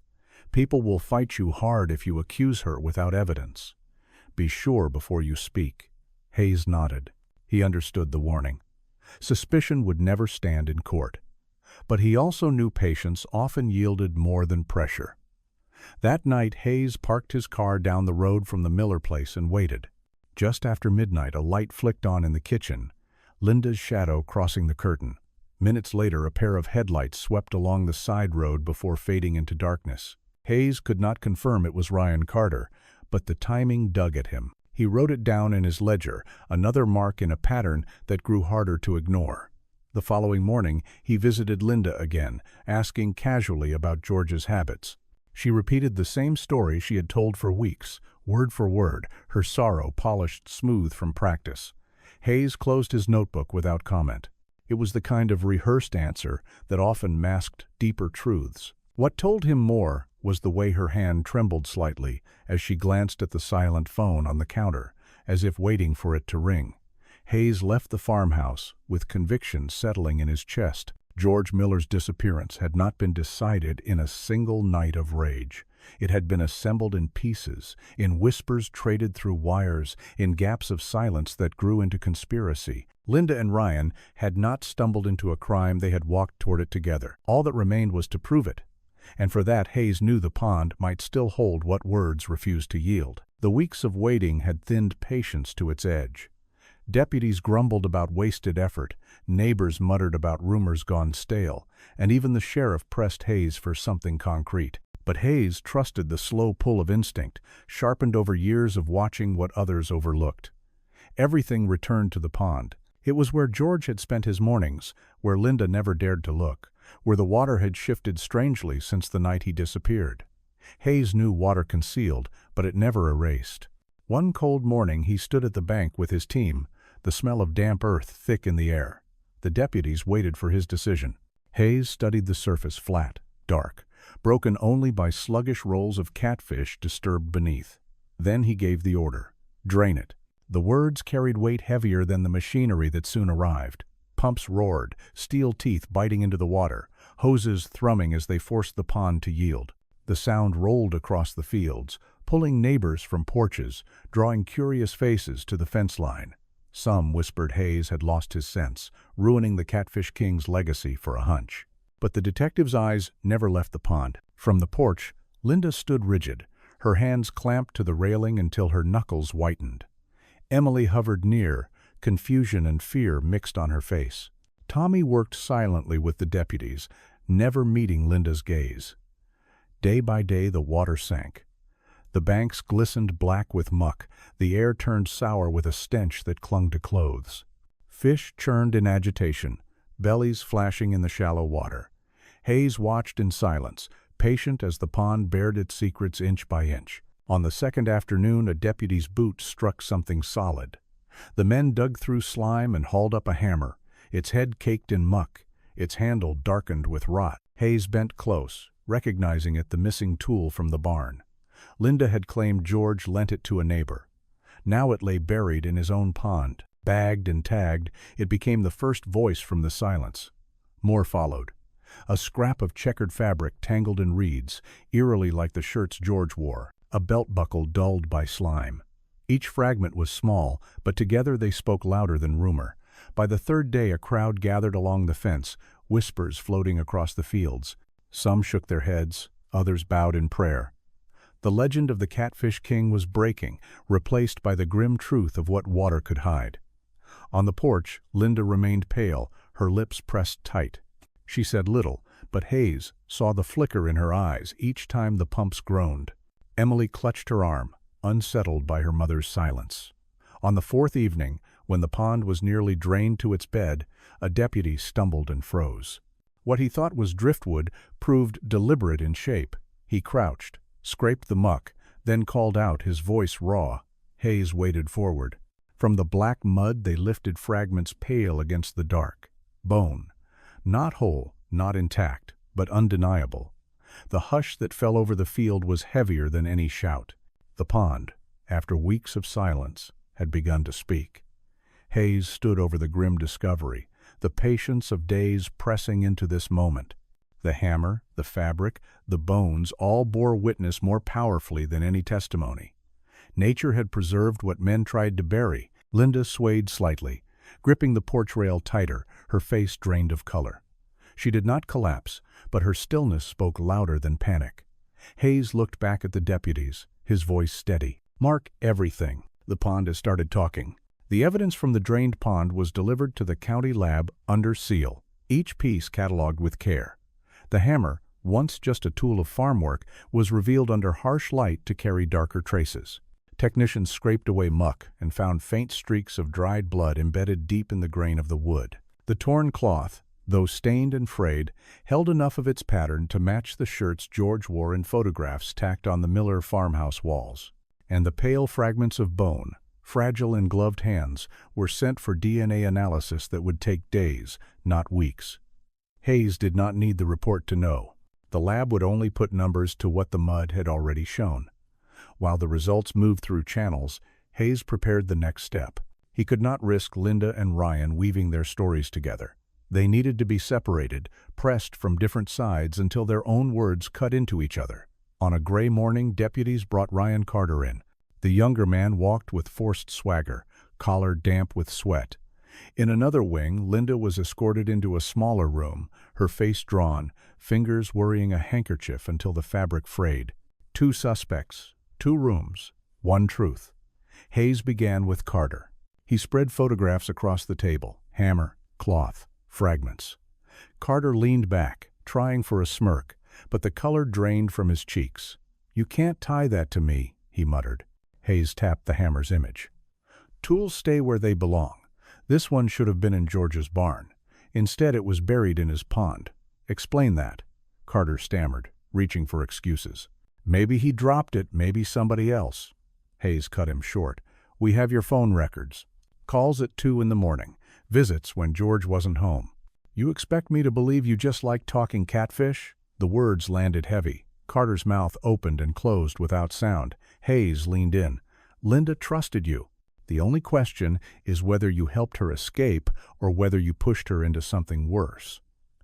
People will fight you hard if you accuse her without evidence. Be sure before you speak." Hayes nodded. He understood the warning. Suspicion would never stand in court. But he also knew patience often yielded more than pressure. That night, Hayes parked his car down the road from the Miller place and waited. Just after midnight, a light flicked on in the kitchen, Linda's shadow crossing the curtain. Minutes later, a pair of headlights swept along the side road before fading into darkness. Hayes could not confirm it was Ryan Carter, but the timing dug at him. He wrote it down in his ledger, another mark in a pattern that grew harder to ignore. The following morning, he visited Linda again, asking casually about George's habits. She repeated the same story she had told for weeks, word for word, her sorrow polished smooth from practice. Hayes closed his notebook without comment. It was the kind of rehearsed answer that often masked deeper truths. What told him more was the way her hand trembled slightly as she glanced at the silent phone on the counter, as if waiting for it to ring. Hayes left the farmhouse, with conviction settling in his chest. George Miller's disappearance had not been decided in a single night of rage. It had been assembled in pieces, in whispers traded through wires, in gaps of silence that grew into conspiracy. Linda and Ryan had not stumbled into a crime, they had walked toward it together. All that remained was to prove it. And for that, Hayes knew the pond might still hold what words refused to yield. The weeks of waiting had thinned patience to its edge. Deputies grumbled about wasted effort, neighbors muttered about rumors gone stale, and even the sheriff pressed Hayes for something concrete. But Hayes trusted the slow pull of instinct, sharpened over years of watching what others overlooked. Everything returned to the pond. It was where George had spent his mornings, where Linda never dared to look, where the water had shifted strangely since the night he disappeared. Hayes knew water concealed, but it never erased. One cold morning he stood at the bank with his team, the smell of damp earth thick in the air. The deputies waited for his decision. Hayes studied the surface, flat, dark, broken only by sluggish rolls of catfish disturbed beneath. Then he gave the order. Drain it. The words carried weight heavier than the machinery that soon arrived. Pumps roared, steel teeth biting into the water, hoses thrumming as they forced the pond to yield. The sound rolled across the fields, pulling neighbors from porches, drawing curious faces to the fence line. Some whispered Hayes had lost his sense, ruining the Catfish King's legacy for a hunch. But the detective's eyes never left the pond. From the porch, Linda stood rigid, her hands clamped to the railing until her knuckles whitened. Emily hovered near, confusion and fear mixed on her face. Tommy worked silently with the deputies, never meeting Linda's gaze. Day by day the water sank. The banks glistened black with muck, the air turned sour with a stench that clung to clothes. Fish churned in agitation, bellies flashing in the shallow water. Hayes watched in silence, patient as the pond bared its secrets inch by inch. On the second afternoon, a deputy's boot struck something solid. The men dug through slime and hauled up a hammer, its head caked in muck, its handle darkened with rot. Hayes bent close, recognizing it, the missing tool from the barn. Linda had claimed George lent it to a neighbor. Now it lay buried in his own pond. Bagged and tagged, it became the first voice from the silence. More followed. A scrap of checkered fabric tangled in reeds, eerily like the shirts George wore. A belt buckle dulled by slime. Each fragment was small, but together they spoke louder than rumor. By the third day a crowd gathered along the fence, whispers floating across the fields. Some shook their heads, others bowed in prayer. The legend of the Catfish King was breaking, replaced by the grim truth of what water could hide. On the porch, Linda remained pale, her lips pressed tight. She said little, but Hayes saw the flicker in her eyes each time the pumps groaned. Emily clutched her arm, unsettled by her mother's silence. On the fourth evening, when the pond was nearly drained to its bed, a deputy stumbled and froze. What he thought was driftwood proved deliberate in shape. He crouched, scraped the muck, then called out, his voice raw. Hayes waded forward. From the black mud they lifted fragments pale against the dark. Bone. Not whole, not intact, but undeniable. The hush that fell over the field was heavier than any shout. The pond, after weeks of silence, had begun to speak. Hayes stood over the grim discovery, the patience of days pressing into this moment. The hammer, the fabric, the bones all bore witness more powerfully than any testimony. Nature had preserved what men tried to bury. Linda swayed slightly, gripping the porch rail tighter, her face drained of color. She did not collapse, but her stillness spoke louder than panic. Hayes looked back at the deputies, his voice steady. "Mark everything." The pond has started talking. The evidence from the drained pond was delivered to the county lab under seal, each piece catalogued with care. The hammer, once just a tool of farm work, was revealed under harsh light to carry darker traces. Technicians scraped away muck and found faint streaks of dried blood embedded deep in the grain of the wood. The torn cloth, though stained and frayed, held enough of its pattern to match the shirts George wore in photographs tacked on the Miller farmhouse walls. And the pale fragments of bone, fragile in gloved hands, were sent for DNA analysis that would take days, not weeks. Hayes did not need the report to know. The lab would only put numbers to what the mud had already shown. While the results moved through channels, Hayes prepared the next step. He could not risk Linda and Ryan weaving their stories together. They needed to be separated, pressed from different sides until their own words cut into each other. On a gray morning, deputies brought Ryan Carter in. The younger man walked with forced swagger, collar damp with sweat. In another wing, Linda was escorted into a smaller room, her face drawn, fingers worrying a handkerchief until the fabric frayed. 2 suspects, 2 rooms, 1 truth. Hayes began with Carter. He spread photographs across the table, hammer, cloth, fragments. Carter leaned back, trying for a smirk, but the color drained from his cheeks. "You can't tie that to me," he muttered. Hayes tapped the hammer's image. "Tools stay where they belong. This one should have been in George's barn. Instead, it was buried in his pond. Explain that." Carter stammered, reaching for excuses. "Maybe he dropped it, maybe somebody else." Hayes cut him short. "We have your phone records. Calls at 2 in the morning. Visits when George wasn't home. You expect me to believe you just like talking catfish?" The words landed heavy. Carter's mouth opened and closed without sound. Hayes leaned in. "Linda trusted you. The only question is whether you helped her escape or whether you pushed her into something worse."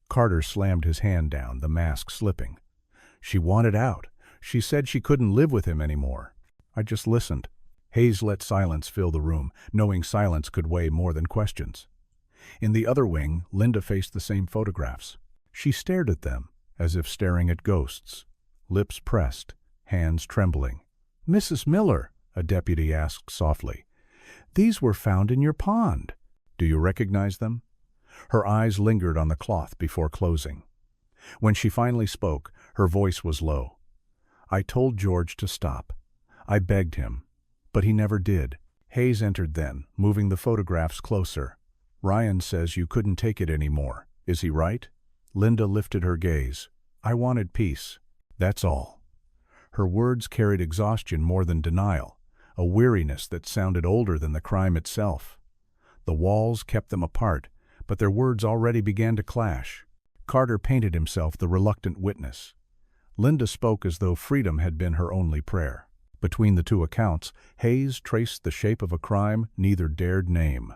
Carter slammed his hand down, the mask slipping. "She wanted out. She said she couldn't live with him anymore. I just listened." Hayes let silence fill the room, knowing silence could weigh more than questions. In the other wing, Linda faced the same photographs. She stared at them, as if staring at ghosts. Lips pressed, hands trembling. "Mrs. Miller," a deputy asked softly, "these were found in your pond. Do you recognize them?" Her eyes lingered on the cloth before closing. When she finally spoke, her voice was low. "I told George to stop. I begged him, but he never did." Hayes entered then, moving the photographs closer. "Ryan says you couldn't take it anymore. Is he right?" Linda lifted her gaze. "I wanted peace. That's all." Her words carried exhaustion more than denial, a weariness that sounded older than the crime itself. The walls kept them apart, but their words already began to clash. Carter painted himself the reluctant witness. Linda spoke as though freedom had been her only prayer. Between the 2 accounts, Hayes traced the shape of a crime neither dared name.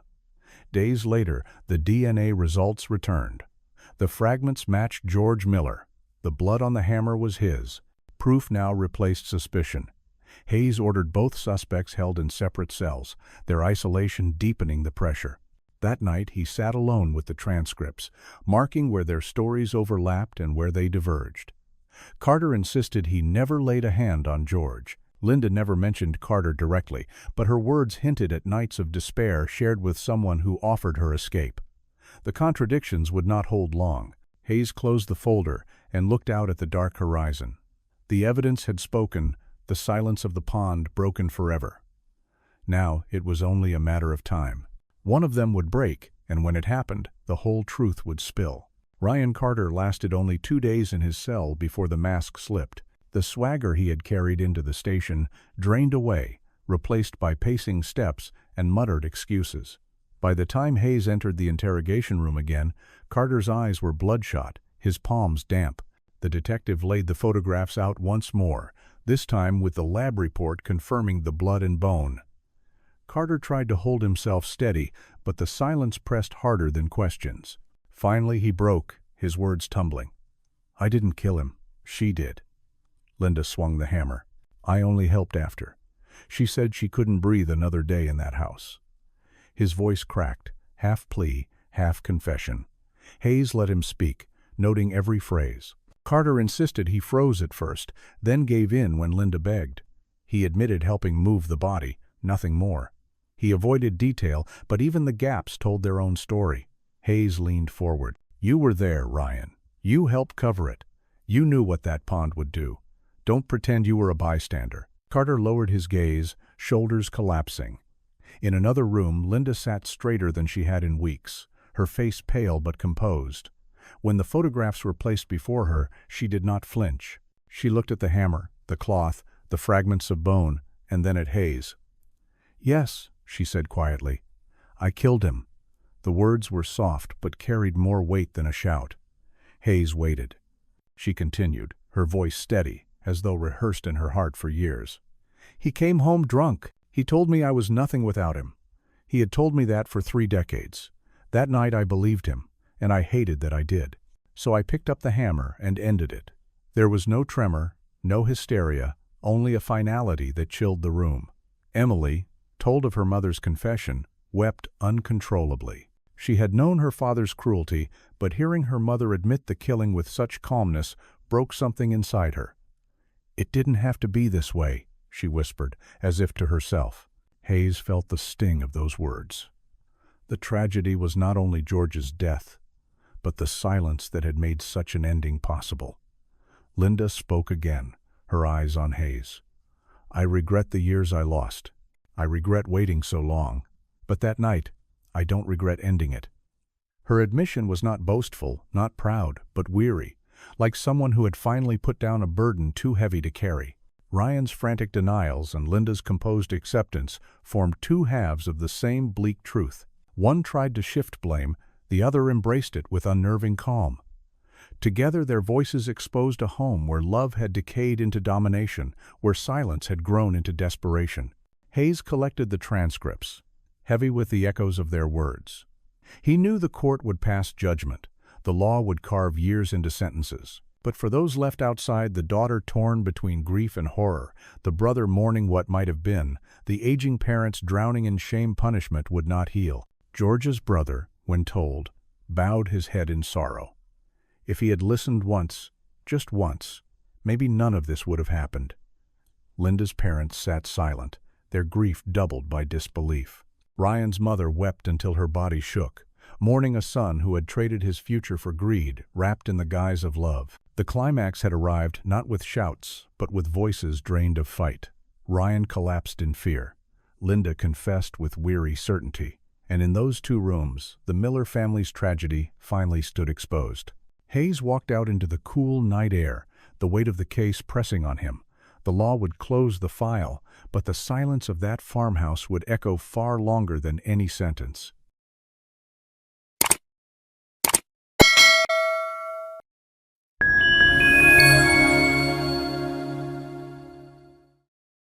Days later, the DNA results returned. The fragments matched George Miller. The blood on the hammer was his. Proof now replaced suspicion. Hayes ordered both suspects held in separate cells, their isolation deepening the pressure. That night, he sat alone with the transcripts, marking where their stories overlapped and where they diverged. Carter insisted he never laid a hand on George. Linda never mentioned Carter directly, but her words hinted at nights of despair shared with someone who offered her escape. The contradictions would not hold long. Hayes closed the folder and looked out at the dark horizon. The evidence had spoken, the silence of the pond broken forever. Now it was only a matter of time. One of them would break, and when it happened, the whole truth would spill. Ryan Carter lasted only 2 days in his cell before the mask slipped. The swagger he had carried into the station drained away, replaced by pacing steps and muttered excuses. By the time Hayes entered the interrogation room again, Carter's eyes were bloodshot, his palms damp. The detective laid the photographs out once more, this time with the lab report confirming the blood and bone. Carter tried to hold himself steady, but the silence pressed harder than questions. Finally he broke, his words tumbling. "I didn't kill him. She did." Linda swung the hammer. "I only helped after. She said she couldn't breathe another day in that house." His voice cracked, half plea, half confession. Hayes let him speak, noting every phrase. Carter insisted he froze at first, then gave in when Linda begged. He admitted helping move the body, nothing more. He avoided detail, but even the gaps told their own story. Hayes leaned forward. "You were there, Ryan. You helped cover it. You knew what that pond would do. Don't pretend you were a bystander." Carter lowered his gaze, shoulders collapsing. In another room, Linda sat straighter than she had in weeks, her face pale but composed. When the photographs were placed before her, she did not flinch. She looked at the hammer, the cloth, the fragments of bone, and then at Hayes. "Yes," she said quietly, "I killed him." The words were soft but carried more weight than a shout. Hayes waited. She continued, her voice steady, as though rehearsed in her heart for years. "He came home drunk. He told me I was nothing without him. He had told me that for 3 decades. That night I believed him, and I hated that I did. So I picked up the hammer and ended it." There was no tremor, no hysteria, only a finality that chilled the room. Emily, told of her mother's confession, wept uncontrollably. She had known her father's cruelty, but hearing her mother admit the killing with such calmness broke something inside her. "It didn't have to be this way," she whispered, as if to herself. Hayes felt the sting of those words. The tragedy was not only George's death, but the silence that had made such an ending possible. Linda spoke again, her eyes on Hayes. "I regret the years I lost. I regret waiting so long. But that night, I don't regret ending it." Her admission was not boastful, not proud, but weary, like someone who had finally put down a burden too heavy to carry. Ryan's frantic denials and Linda's composed acceptance formed 2 halves of the same bleak truth. One tried to shift blame, the other embraced it with unnerving calm. Together their voices exposed a home where love had decayed into domination, where silence had grown into desperation. Hayes collected the transcripts, heavy with the echoes of their words. He knew the court would pass judgment, the law would carve years into sentences. But for those left outside, the daughter torn between grief and horror, the brother mourning what might have been, the aging parents drowning in shame, punishment would not heal. George's brother, when told, bowed his head in sorrow. If he had listened once, just once, maybe none of this would have happened. Linda's parents sat silent, their grief doubled by disbelief. Ryan's mother wept until her body shook, mourning a son who had traded his future for greed, wrapped in the guise of love. The climax had arrived not with shouts, but with voices drained of fight. Ryan collapsed in fear. Linda confessed with weary certainty. And in those 2 rooms, the Miller family's tragedy finally stood exposed. Hayes walked out into the cool night air, the weight of the case pressing on him. The law would close the file, but the silence of that farmhouse would echo far longer than any sentence.